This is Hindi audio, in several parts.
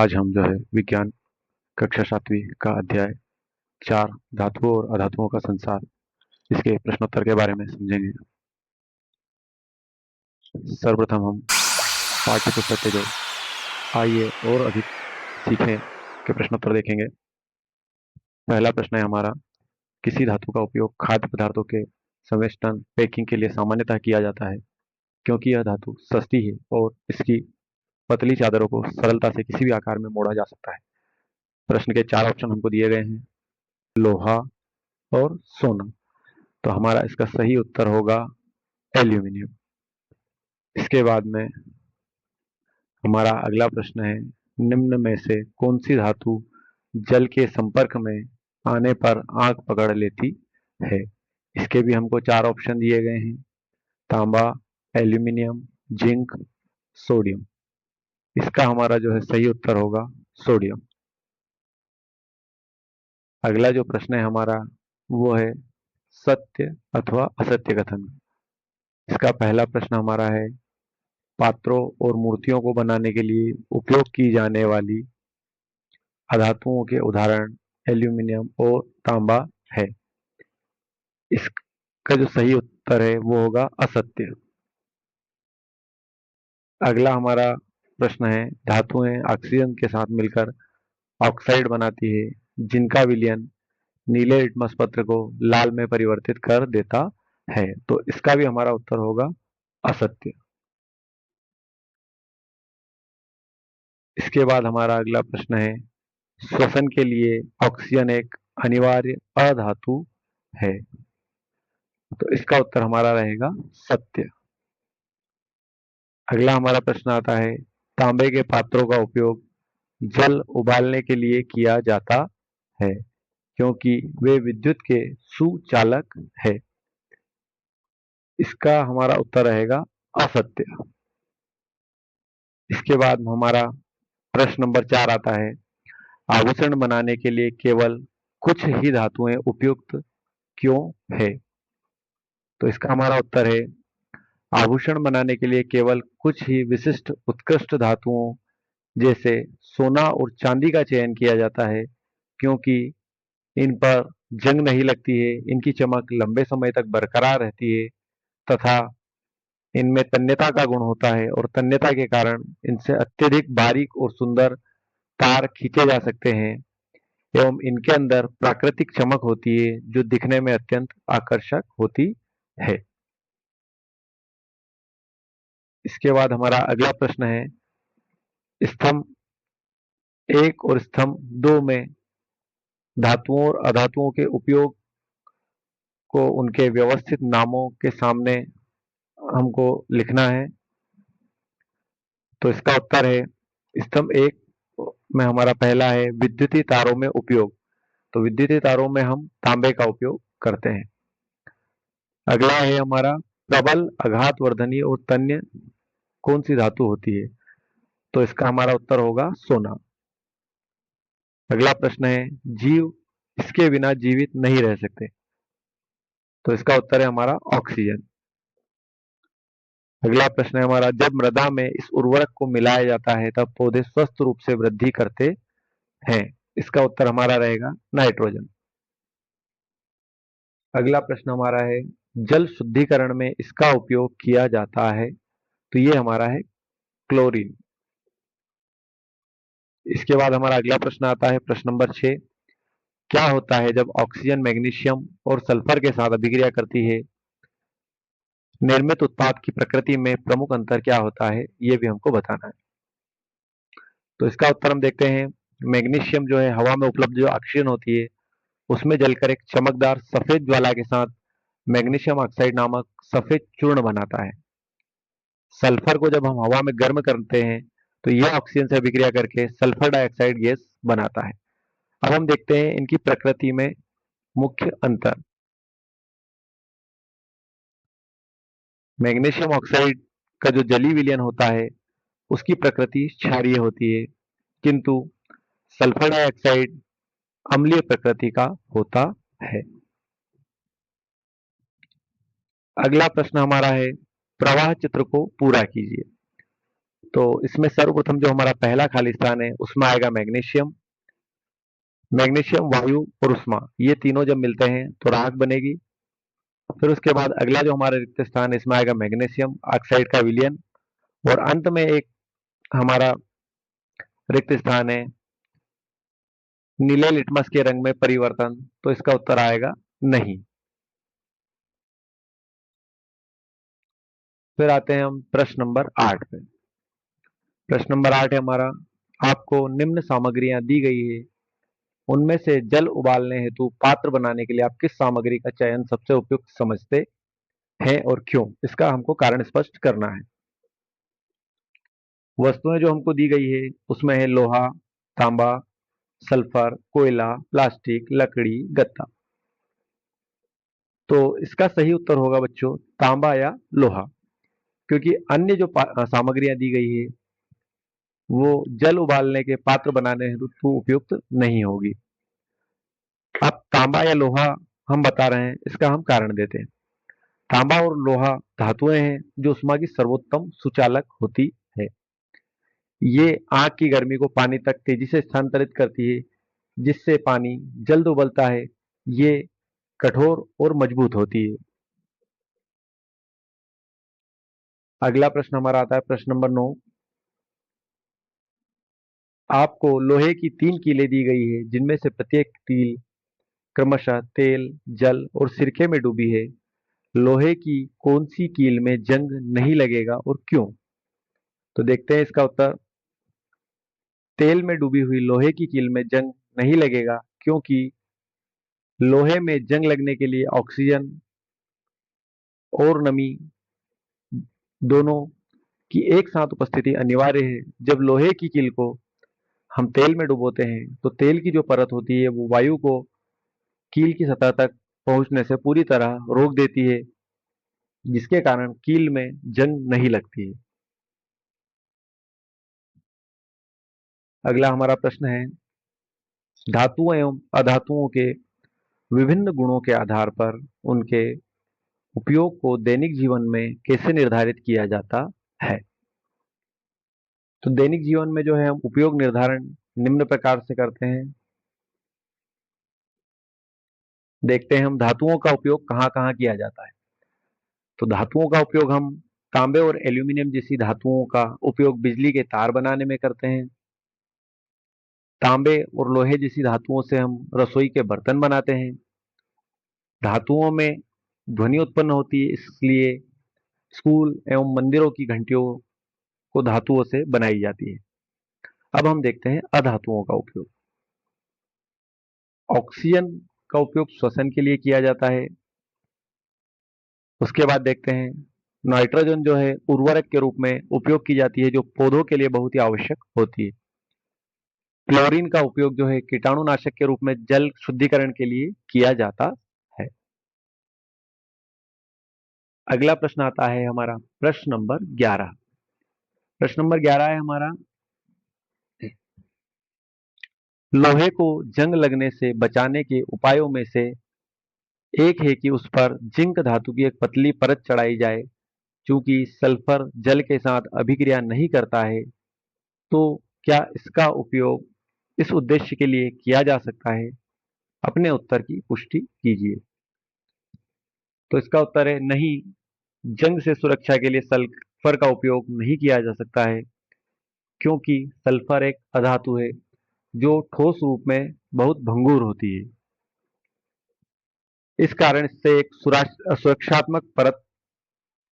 आज हम जो है विज्ञान कक्षा 7वीं का अध्याय 4 धातुओं और अधातुओं का संसार इसके प्रश्नोत्तर के बारे में समझेंगे। सर्वप्रथम हम पाठ्य पुस्तक के जो आइए और अधिक सीखें के प्रश्नोत्तर देखेंगे। पहला प्रश्न है हमारा, किसी धातु का उपयोग खाद्य पदार्थों के संवेष्टन पैकिंग के लिए सामान्यतः किया जाता है क्योंकि यह धातु सस्ती है और इसकी पतली चादरों को सरलता से किसी भी आकार में मोड़ा जा सकता है। प्रश्न के 4 ऑप्शन हमको दिए गए हैं, लोहा और सोना। तो हमारा इसका सही उत्तर होगा एल्यूमिनियम। इसके बाद में हमारा अगला प्रश्न है, निम्न में से कौन सी धातु जल के संपर्क में आने पर आंख पकड़ लेती है। इसके भी हमको 4 ऑप्शन दिए गए हैं, तांबा, एल्यूमिनियम, जिंक, सोडियम। इसका हमारा जो है सही उत्तर होगा सोडियम। अगला जो प्रश्न है हमारा वो है सत्य अथवा असत्य कथन। इसका पहला प्रश्न हमारा है, पात्रों और मूर्तियों को बनाने के लिए उपयोग की जाने वाली अधातुओं के उदाहरण एल्यूमिनियम और तांबा है। इसका जो सही उत्तर है वो होगा असत्य। अगला हमारा प्रश्न है, धातुएं ऑक्सीजन के साथ मिलकर ऑक्साइड बनाती है जिनका विलयन नीले लिटमस पत्र को लाल में परिवर्तित कर देता है। तो इसका भी हमारा उत्तर होगा असत्य। इसके बाद हमारा अगला प्रश्न है, श्वसन के लिए ऑक्सीजन एक अनिवार्य अधातु है। तो इसका उत्तर हमारा रहेगा सत्य। अगला हमारा प्रश्न आता है, तांबे के पात्रों का उपयोग जल उबालने के लिए किया जाता है क्योंकि वे विद्युत के सुचालक है। इसका हमारा उत्तर रहेगा असत्य। इसके बाद हमारा प्रश्न नंबर 4 आता है, आभूषण बनाने के लिए केवल कुछ ही धातुएं उपयुक्त क्यों है। तो इसका हमारा उत्तर है, आभूषण बनाने के लिए केवल कुछ ही विशिष्ट उत्कृष्ट धातुओं जैसे सोना और चांदी का चयन किया जाता है क्योंकि इन पर जंग नहीं लगती है, इनकी चमक लंबे समय तक बरकरार रहती है तथा इनमें तन्यता का गुण होता है और तन्यता के कारण इनसे अत्यधिक बारीक और सुंदर तार खींचे जा सकते हैं एवं इनके अंदर प्राकृतिक चमक होती है जो दिखने में अत्यंत आकर्षक होती है। इसके बाद हमारा अगला प्रश्न है, स्तंभ 1 और स्तंभ 2 में धातुओं और अधातुओं के उपयोग को उनके व्यवस्थित नामों के सामने हमको लिखना है। तो इसका उत्तर है, स्तंभ 1 में हमारा पहला है विद्युतीय तारों में उपयोग। तो विद्युतीय तारों में हम तांबे का उपयोग करते हैं। अगला है हमारा प्रबल, आघात वर्धनी और तन्य कौन सी धातु होती है। तो इसका हमारा उत्तर होगा सोना। अगला प्रश्न है, जीव इसके बिना जीवित नहीं रह सकते। तो इसका उत्तर है हमारा ऑक्सीजन। अगला प्रश्न है हमारा, जब मृदा में इस उर्वरक को मिलाया जाता है तब पौधे स्वस्थ रूप से वृद्धि करते हैं। इसका उत्तर हमारा रहेगा नाइट्रोजन। अगला प्रश्न हमारा है, जल शुद्धिकरण में इसका उपयोग किया जाता है। तो ये हमारा है क्लोरीन। इसके बाद हमारा अगला प्रश्न आता है, प्रश्न नंबर 6, क्या होता है जब ऑक्सीजन मैग्नीशियम और सल्फर के साथ अभिक्रिया करती है। निर्मित उत्पाद की प्रकृति में प्रमुख अंतर क्या होता है, ये भी हमको बताना है। तो इसका उत्तर हम देखते हैं, मैग्नीशियम जो है हवा में उपलब्ध जो ऑक्सीजन होती है उसमें जलकर एक चमकदार सफेद ज्वाला के साथ मैग्नीशियम ऑक्साइड नामक सफेद चूर्ण बनाता है। सल्फर को जब हम हवा में गर्म करते हैं तो यह ऑक्सीजन से अभिक्रिया करके सल्फर डाइऑक्साइड गैस बनाता है। अब हम देखते हैं इनकी प्रकृति में मुख्य अंतर। मैग्नीशियम ऑक्साइड का जो जलीय विलयन होता है उसकी प्रकृति क्षारीय होती है, किंतु सल्फर डाइऑक्साइड अम्लीय प्रकृति का होता है। अगला प्रश्न हमारा है, प्रवाह चित्र को पूरा कीजिए। तो इसमें सर्वप्रथम जो हमारा पहला खाली स्थान है उसमें आएगा मैग्नीशियम। मैग्नीशियम, वायु और उष्मा, ये तीनों जब मिलते हैं तो राख बनेगी। फिर उसके बाद अगला जो हमारा रिक्त स्थान है इसमें आएगा मैग्नीशियम ऑक्साइड का विलयन। और अंत में एक हमारा रिक्त स्थान है नीले लिटमस के रंग में परिवर्तन। तो इसका उत्तर आएगा नहीं। फिर आते हैं हम प्रश्न नंबर 8 पे। प्रश्न नंबर 8 है हमारा, आपको निम्न सामग्रियां दी गई है, उनमें से जल उबालने हेतु पात्र बनाने के लिए आप किस सामग्री का चयन सबसे उपयुक्त समझते हैं और क्यों? इसका हमको कारण स्पष्ट करना है। वस्तुएं जो हमको दी गई है उसमें है लोहा, तांबा, सल्फर, कोयला, प्लास्टिक, लकड़ी, गत्ता। तो इसका सही उत्तर होगा बच्चों तांबा या लोहा, क्योंकि अन्य जो सामग्रियां दी गई है वो जल उबालने के पात्र बनाने हेतु उपयुक्त नहीं होगी। अब तांबा या लोहा हम बता रहे हैं, इसका हम कारण देते हैं। तांबा और लोहा धातुएं हैं जो उष्मा की सर्वोत्तम सुचालक होती है। ये आग की गर्मी को पानी तक तेजी से स्थानांतरित करती है, जिससे पानी जल्द उबलता है। ये कठोर और मजबूत होती है। अगला प्रश्न हमारा आता है प्रश्न नंबर 9। आपको लोहे की 3 कीलें दी गई है, जिनमें से प्रत्येक कील क्रमशः तेल, जल और सिरके में डूबी है। लोहे की कौन सी कील में जंग नहीं लगेगा और क्यों? तो देखते हैं इसका उत्तर। तेल में डूबी हुई लोहे की कील में जंग नहीं लगेगा, क्योंकि लोहे में जंग लगने के लिए ऑक्सीजन और नमी दोनों की एक साथ उपस्थिति अनिवार्य है। जब लोहे की कील को हम तेल में डुबोते हैं तो तेल की जो परत होती है वो वायु को कील की सतह तक पहुंचने से पूरी तरह रोक देती है, जिसके कारण कील में जंग नहीं लगती है। अगला हमारा प्रश्न है, धातुओं एवं अधातुओं के विभिन्न गुणों के आधार पर उनके उपयोग को दैनिक जीवन में कैसे निर्धारित किया जाता है? तो दैनिक जीवन में जो है हम उपयोग निर्धारण निम्न प्रकार से करते हैं। देखते हैं हम धातुओं का उपयोग कहाँ कहाँ किया जाता है। तो धातुओं का उपयोग हम तांबे और एल्यूमिनियम जैसी धातुओं का उपयोग बिजली के तार बनाने में करते हैं। तांबे और लोहे जैसी धातुओं से हम रसोई के बर्तन बनाते हैं। धातुओं में ध्वनि उत्पन्न होती है, इसलिए स्कूल एवं मंदिरों की घंटियों को धातुओं से बनाई जाती है। अब हम देखते हैं अधातुओं का उपयोग। ऑक्सीजन का उपयोग श्वसन के लिए किया जाता है। उसके बाद देखते हैं नाइट्रोजन जो है उर्वरक के रूप में उपयोग की जाती है, जो पौधों के लिए बहुत ही आवश्यक होती है। क्लोरीन का उपयोग जो है कीटाणुनाशक के रूप में जल शुद्धिकरण के लिए किया जाता है। अगला प्रश्न आता है हमारा प्रश्न नंबर 11। प्रश्न नंबर 11 है हमारा, लोहे को जंग लगने से बचाने के उपायों में से एक है कि उस पर जिंक धातु की एक पतली परत चढ़ाई जाए। चूंकि सल्फर जल के साथ अभिक्रिया नहीं करता है, तो क्या इसका उपयोग इस उद्देश्य के लिए किया जा सकता है? अपने उत्तर की पुष्टि कीजिए। तो इसका उत्तर है नहीं, जंग से सुरक्षा के लिए सल्फर का उपयोग नहीं किया जा सकता है, क्योंकि सल्फर एक अधातु है जो ठोस रूप में बहुत भंगुर होती है। इस कारण से एक सुरक्षात्मक परत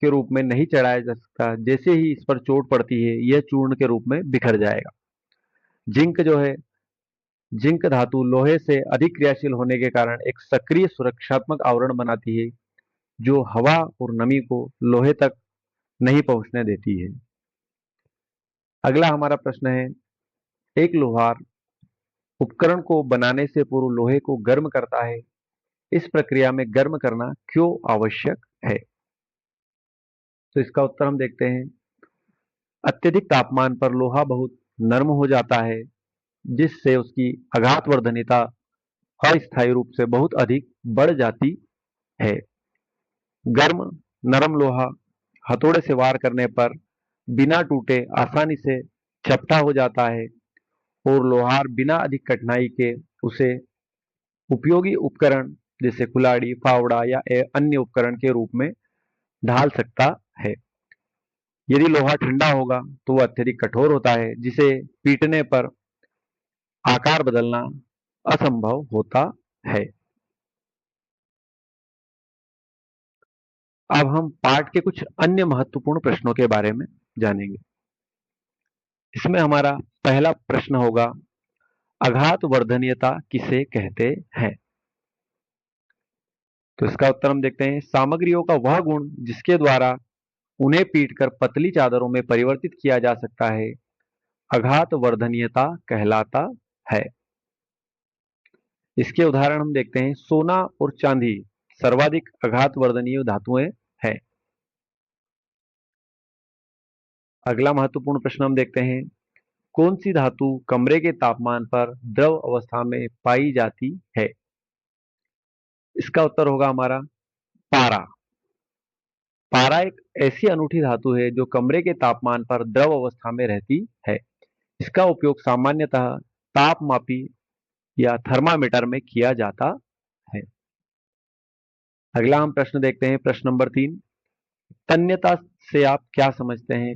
के रूप में नहीं चढ़ाया जा सकता। जैसे ही इस पर चोट पड़ती है यह चूर्ण के रूप में बिखर जाएगा। जिंक जो है, जिंक धातु लोहे से अधिक क्रियाशील होने के कारण एक सक्रिय सुरक्षात्मक आवरण बनाती है, जो हवा और नमी को लोहे तक नहीं पहुंचने देती है। अगला हमारा प्रश्न है, एक लोहार उपकरण को बनाने से पूर्व लोहे को गर्म करता है। इस प्रक्रिया में गर्म करना क्यों आवश्यक है? तो इसका उत्तर हम देखते हैं। अत्यधिक तापमान पर लोहा बहुत नर्म हो जाता है, जिससे उसकी आघात वर्धनीयता अस्थायी रूप से बहुत अधिक बढ़ जाती है। गर्म नरम लोहा हथौड़े से वार करने पर बिना टूटे आसानी से चपटा हो जाता है और लोहार बिना अधिक कठिनाई के उसे उपयोगी उपकरण जैसे कुल्हाड़ी, फावड़ा या अन्य उपकरण के रूप में ढाल सकता है। यदि लोहा ठंडा होगा तो वह अत्यधिक कठोर होता है, जिसे पीटने पर आकार बदलना असंभव होता है। अब हम पाठ के कुछ अन्य महत्वपूर्ण प्रश्नों के बारे में जानेंगे। इसमें हमारा पहला प्रश्न होगा, आघात वर्धनीयता किसे कहते हैं? तो इसका उत्तर हम देखते हैं, सामग्रियों का वह गुण जिसके द्वारा उन्हें पीटकर पतली चादरों में परिवर्तित किया जा सकता है, आघात वर्धनीयता कहलाता है। इसके उदाहरण हम देखते हैं, सोना और चांदी सर्वाधिक आघात वर्धनीय धातुएं हैं। अगला महत्वपूर्ण प्रश्न हम देखते हैं, कौन सी धातु कमरे के तापमान पर द्रव अवस्था में पाई जाती है? इसका उत्तर होगा हमारा पारा। पारा एक ऐसी अनूठी धातु है जो कमरे के तापमान पर द्रव अवस्था में रहती है। इसका उपयोग सामान्यतः तापमापी या थर्मामीटर में किया जाता है। अगला हम प्रश्न देखते हैं, प्रश्न नंबर 3, तन्यता से आप क्या समझते हैं?